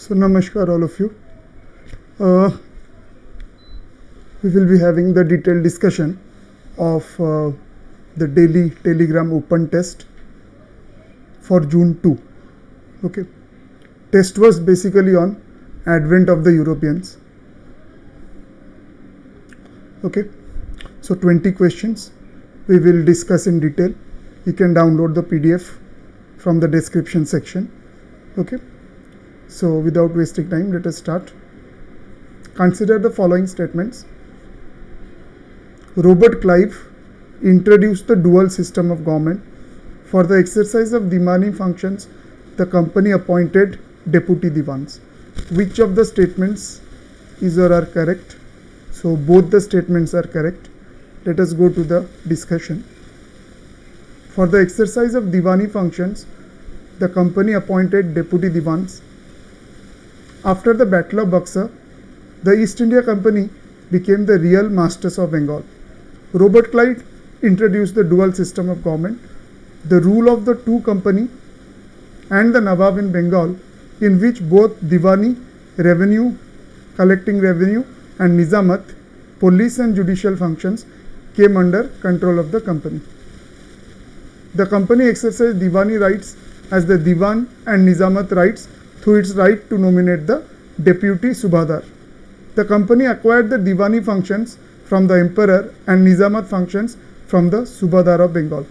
So namaskar all of you. We will be having the detailed discussion of the daily Telegram open test for June 2. Okay. Test was basically on advent of the Europeans. Okay. So 20 questions we will discuss in detail. You can download the PDF from the description section. Okay. So without wasting time, let us start. Consider the following statements. Robert Clive introduced the dual system of government. For the exercise of Diwani functions, the company appointed deputy Diwans. Which of the statements is or are correct? So both the statements are correct. Let us go to the discussion. For the exercise of Diwani functions, the company appointed deputy Diwans. After the Battle of Buxar, the East India Company became the real masters of Bengal. Robert Clive introduced the dual system of government, the rule of the two company and the Nawab in Bengal, in which both Diwani, revenue, collecting revenue, and Nizamat, police and judicial functions, came under control of the company. The company exercised Diwani rights as the Diwan and Nizamat rights through its right to nominate the deputy Subadar. The company acquired the Diwani functions from the emperor and Nizamat functions from the Subadar of Bengal.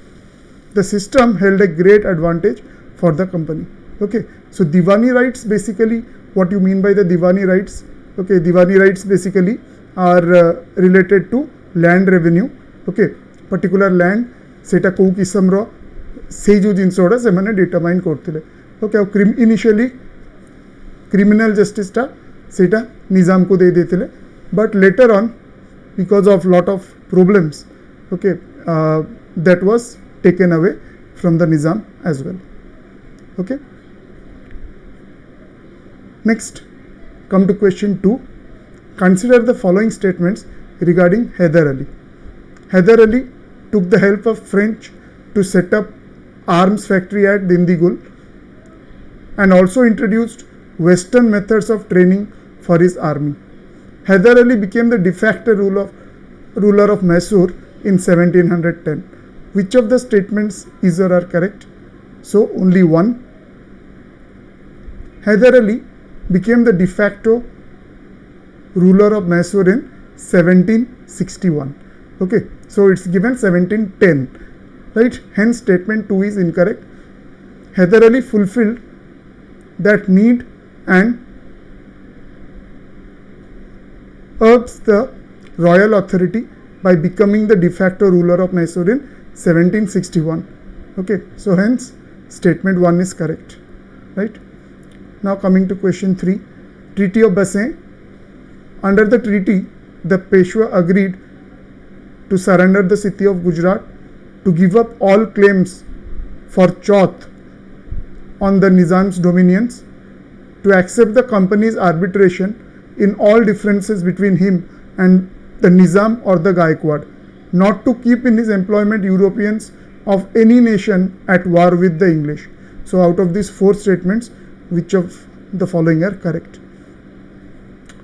The system held a great advantage for the company. Okay, so Diwani rights, basically what you mean by the Diwani rights? Okay, Diwani rights basically are related to land revenue. Okay, particular land सेटा को किसमर से जो जिनसोड़ा से मैंने determine करते okay initially criminal जस्टिसटा सेटा निजाम को दे देते but later on because of lot of problems okay that was taken away from the Nizam as well okay next come to question 2. Consider the following statements regarding Hyder Ali. Hyder Ali took the help of French to set up arms factory at Dindigul and also introduced Western methods of training for his army. Hyder Ali became the de facto ruler of Mysore in 1710. Which of the statements is or are correct? So only one. Hyder Ali became the de facto ruler of Mysore in 1761. Okay, so it's given 1710, right? Hence statement 2 is incorrect. Hyder Ali fulfilled that need and usurped the royal authority by becoming the de facto ruler of Mysore in 1761. Okay, so hence statement 1 is correct, right? Now coming to question 3, Treaty of Bassein. Under the treaty, the Peshwa agreed to surrender the city of Gujarat, to give up all claims for Chauth on the Nizam's dominions, to accept the company's arbitration in all differences between him and the Nizam or the Gaikwad, not to keep in his employment Europeans of any nation at war with the English. So out of these 4 statements, which of the following are correct?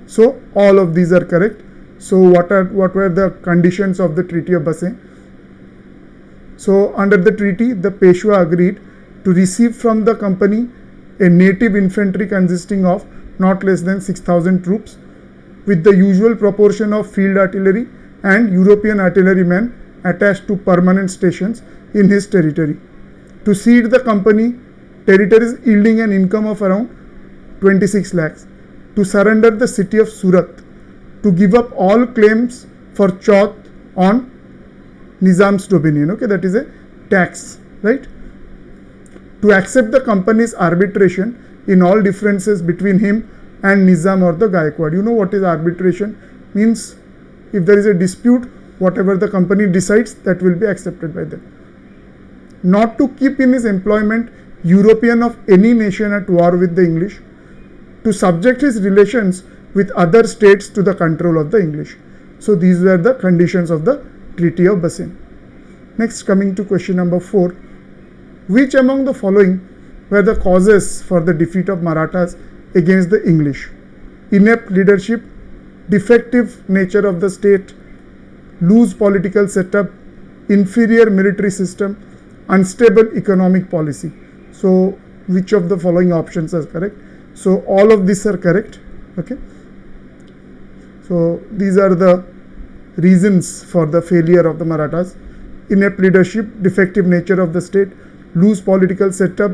So all of these are correct. So what were the conditions of the Treaty of Bassein? So under the treaty, the Peshwa agreed to receive from the company a native infantry consisting of not less than 6,000 troops, with the usual proportion of field artillery and European artillerymen attached to permanent stations in his territory, to cede the company territories yielding an income of around 26 lakhs, to surrender the city of Surat, to give up all claims for Chauth on Nizam's dominion. Okay, that is a tax, right? To accept the company's arbitration in all differences between him and Nizam or the Gaikwad. You know what is arbitration? Means if there is a dispute, whatever the company decides, that will be accepted by them. Not to keep in his employment European of any nation at war with the English, to subject his relations with other states to the control of the English. So these were the conditions of the Treaty of Bassein. Next, coming to question number 4. Which among the following were the causes for the defeat of Marathas against the English. Inept leadership, defective nature of the state, loose political setup, inferior military system, unstable economic policy. So which of the following options are correct? So all of these are correct. Okay. So these are the reasons for the failure of the Marathas: inept leadership, defective nature of the state, loose political setup,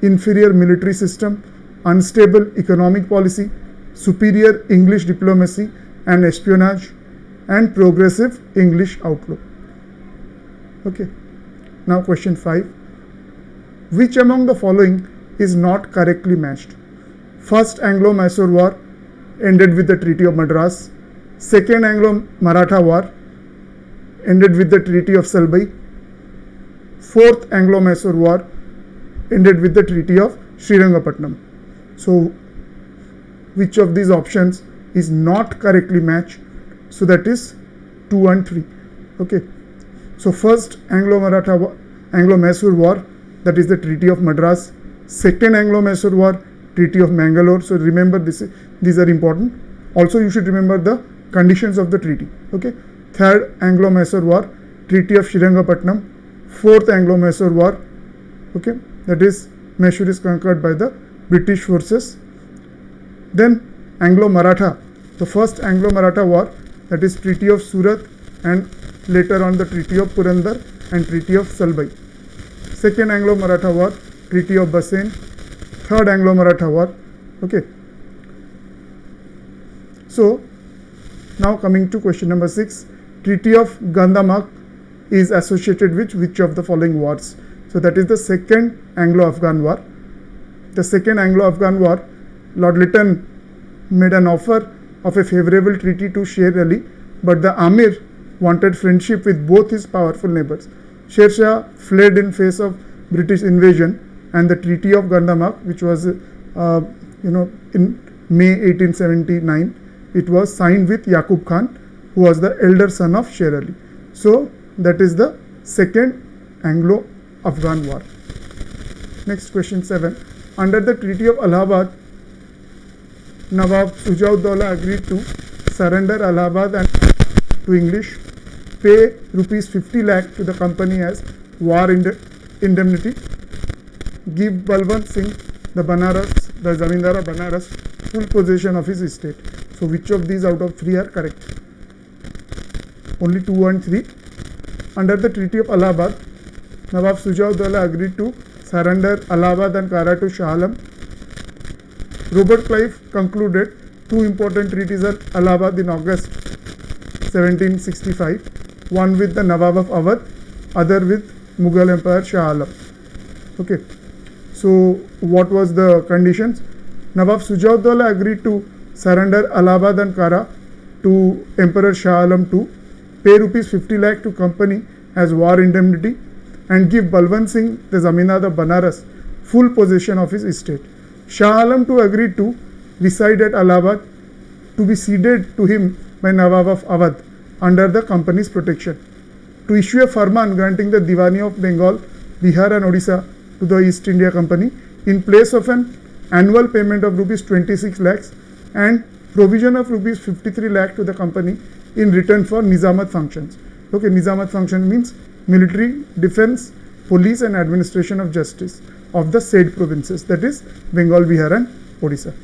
inferior military system, unstable economic policy, superior English diplomacy and espionage, and progressive English outlook. Okay. Now question 5. Which among the following is not correctly matched? First Anglo-Mysore War ended with the Treaty of Madras. Second Anglo-Maratha War ended with the Treaty of Salbai. Fourth Anglo-Mysore War ended with the Treaty of Srirangapatnam. So which of these options is not correctly matched? So that is 2 and 3. Okay. So first Anglo-Mysore War, that is the Treaty of Madras. Second Anglo-Mysore War, Treaty of Mangalore. So remember these are important. Also you should remember the conditions of the treaty. Okay. Third Anglo-Mysore War, Treaty of Srirangapatnam. Fourth Anglo-Mysore War, okay, that is Mysore is conquered by the British forces. Then Anglo-Maratha, the first Anglo-Maratha War, that is Treaty of Surat, and later on the Treaty of Purandar and Treaty of Salbai. Second Anglo-Maratha War, Treaty of Bassein. Third Anglo-Maratha War. Okay. So now coming to question number 6. Treaty of Gandamak is associated with which of the following wars? So that is the second Anglo-Afghan War. The second Anglo-Afghan War, Lord Lytton made an offer of a favorable treaty to Sher Ali, but the Amir wanted friendship with both his powerful neighbors. Sher Shah fled in face of British invasion, and the Treaty of Gandamak, which was in May 1879, it was signed with Yaqub Khan, who was the elder son of Sher Ali. So that is the second Anglo-Afghan War. Next question 7. Under the Treaty of Allahabad, Nawab Sujauddaulah agreed to surrender Allahabad and to English, pay rupees 50 lakh to the company as war indemnity, give Balwant Singh the Zamindar of Banaras, full possession of his estate. So which of these out of 3 are correct? Only 2 and 3. Under the Treaty of Allahabad, Nawab Sujauddaulah agreed to surrender Allahabad and Kara to Shah Alam. Robert Clive concluded 2 important treaties at Allahabad in August 1765, one with the Nawab of Awadh, other with Mughal Emperor Shah Alam. Okay, so what was the conditions? Nawab Sujauddaulah agreed to surrender Allahabad and Kara to Emperor Shah Alam II, pay rupees 50 lakh to company as war indemnity, and give Balwant Singh the Zamindar of Banaras full possession of his estate. Shah Alam II agreed to reside at Allahabad to be ceded to him by Nawab of Awadh under the company's protection, to issue a farman granting the Diwani of Bengal, Bihar and Odisha to the East India Company in place of an annual payment of rupees 26 lakhs and provision of rupees 53 lakh to the company in return for Nizamat functions. Okay, Nizamat function means military, defense, police and administration of justice of the said provinces, that is Bengal, Bihar and Odisha.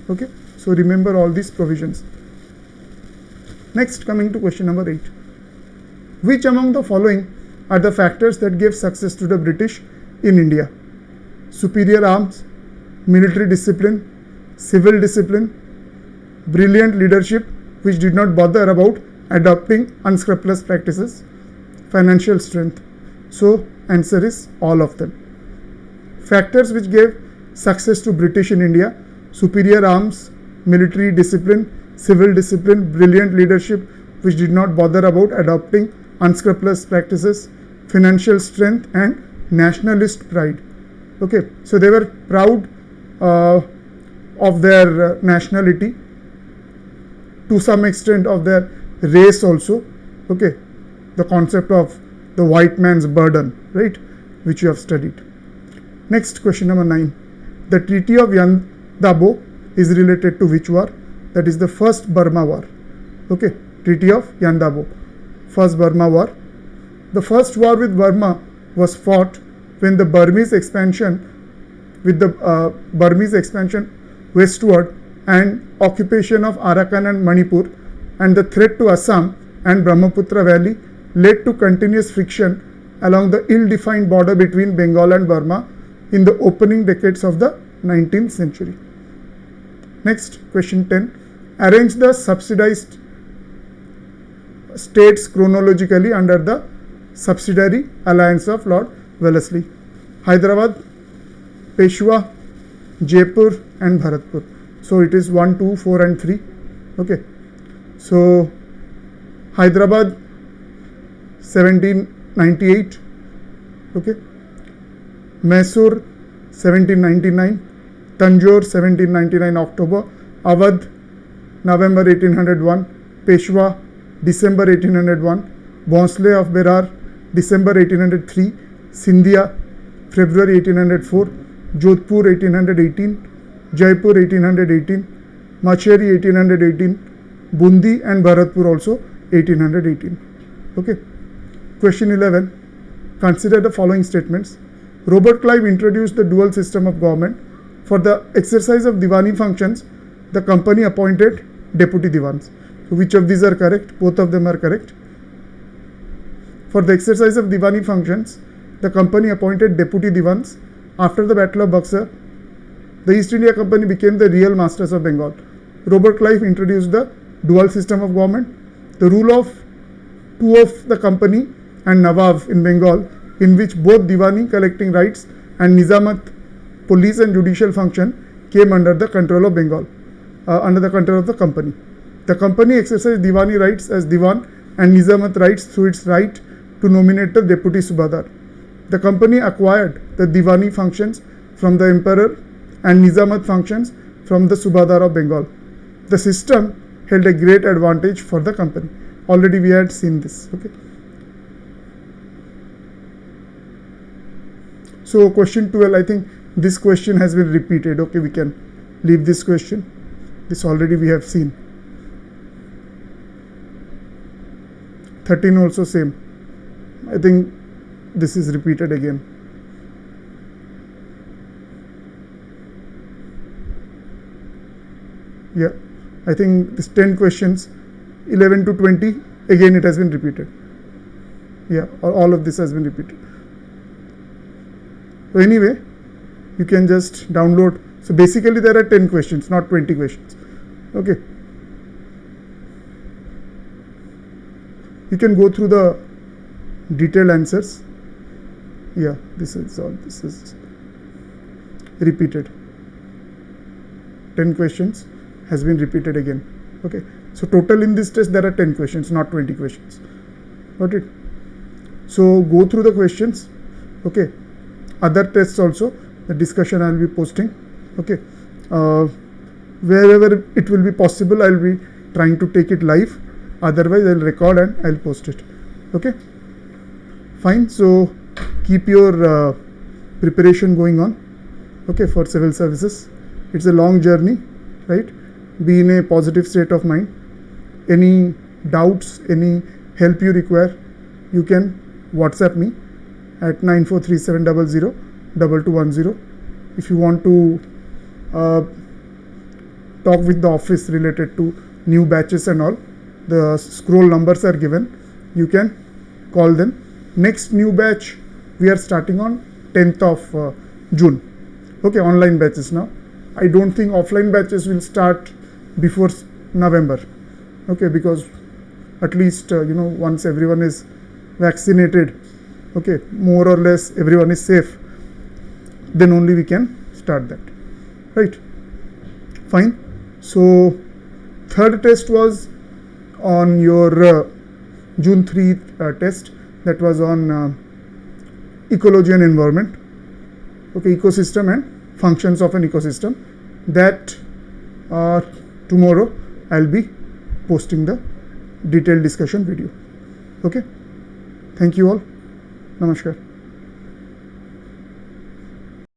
Okay, so remember all these provisions. Next, coming to question number 8. Which among the following are the factors that gave success to the British in India? Superior arms, military discipline, civil discipline, brilliant leadership which did not bother about adopting unscrupulous practices, financial strength. So answer is all of them. Factors which gave success to British in India: superior arms, military discipline, civil discipline, brilliant leadership which did not bother about adopting unscrupulous practices, financial strength and nationalist pride. Okay, so they were proud of their nationality, to some extent of their race also. Okay, the concept of the white man's burden, right, which you have studied. Next, question number 9. The Treaty of Yandabo is related to which war? That is the first Burma war. Okay, Treaty of Yandabo, first Burma war. The first war with Burma was fought when the Burmese expansion westward and occupation of Arakan and Manipur and the threat to Assam and Brahmaputra Valley led to continuous friction along the ill-defined border between Bengal and Burma in the opening decades of the 19th century. Next, question 10. Arrange the subsidized states chronologically under the subsidiary alliance of Lord Wellesley. Hyderabad, Peshwa, Jaipur and Bharatpur. So it is 1, 2, 4 and 3. Okay. So Hyderabad 1798. Okay. Mysore 1799. Tanjore 1799 October. Awadh November 1801. Peshwa December 1801. Bhonsle of Berar December 1803. Sindhia February 1804. Jodhpur 1818. Jaipur 1818. Macheri 1818. Bundi and Bharatpur also 1818. Okay. Question 11. Consider the following statements. Robert Clive introduced the dual system of government. For the exercise of Diwani functions, the company appointed deputy Diwans. So which of these are correct? Both of them are correct. For the exercise of Diwani functions, the company appointed deputy Diwans. After the Battle of Buxar, the East India Company became the real masters of Bengal. Robert Clive introduced the dual system of government. The rule of two of the company and Nawab in Bengal, in which both Diwani collecting rights and Nizamat police and judicial function came under the control of Bengal, under the control of the company. The company exercised Diwani rights as Diwan and Nizamat rights through its right to nominate the deputy Subadar. The company acquired the Diwani functions from the emperor and Nizamat functions from the Subadar of Bengal. The system held a great advantage for the company. Already we had seen this. Okay. So question 12, I think this question has been repeated. Okay, we can leave this question. This already we have seen. 13 also same. I think this is repeated again. Yeah, I think this 10 questions, 11 to 20, again it has been repeated. Yeah, all of this has been repeated. So anyway, you can just download. So basically there are 10 questions, not 20 questions. Okay. You can go through the detailed answers. Yeah, this is repeated. 10 questions has been repeated again. Okay. So total in this test there are 10 questions, not 20 questions. Got it? So go through the questions. Okay. Other tests also, the discussion I will be posting. Okay. Wherever it will be possible, I will be trying to take it live. Otherwise, I will record and I will post it. Okay. Fine. So keep your preparation going on. Okay, for civil services. It's a long journey, right? Be in a positive state of mind. Any doubts, any help you require, you can WhatsApp me at 9437002210. If you want to talk with the office related to new batches and all, the scroll numbers are given. You can call them. Next new batch we are starting on 10th of June. Okay, online batches now. I don't think offline batches will start before November. Okay, because at least once everyone is vaccinated, okay, more or less everyone is safe, then only we can start that. Right? Fine. So third test was on your June 3 test, that was on ecology and environment. Okay, ecosystem and functions of an ecosystem. That tomorrow I'll be posting the detailed discussion video. Okay. Thank you all. Namaskar.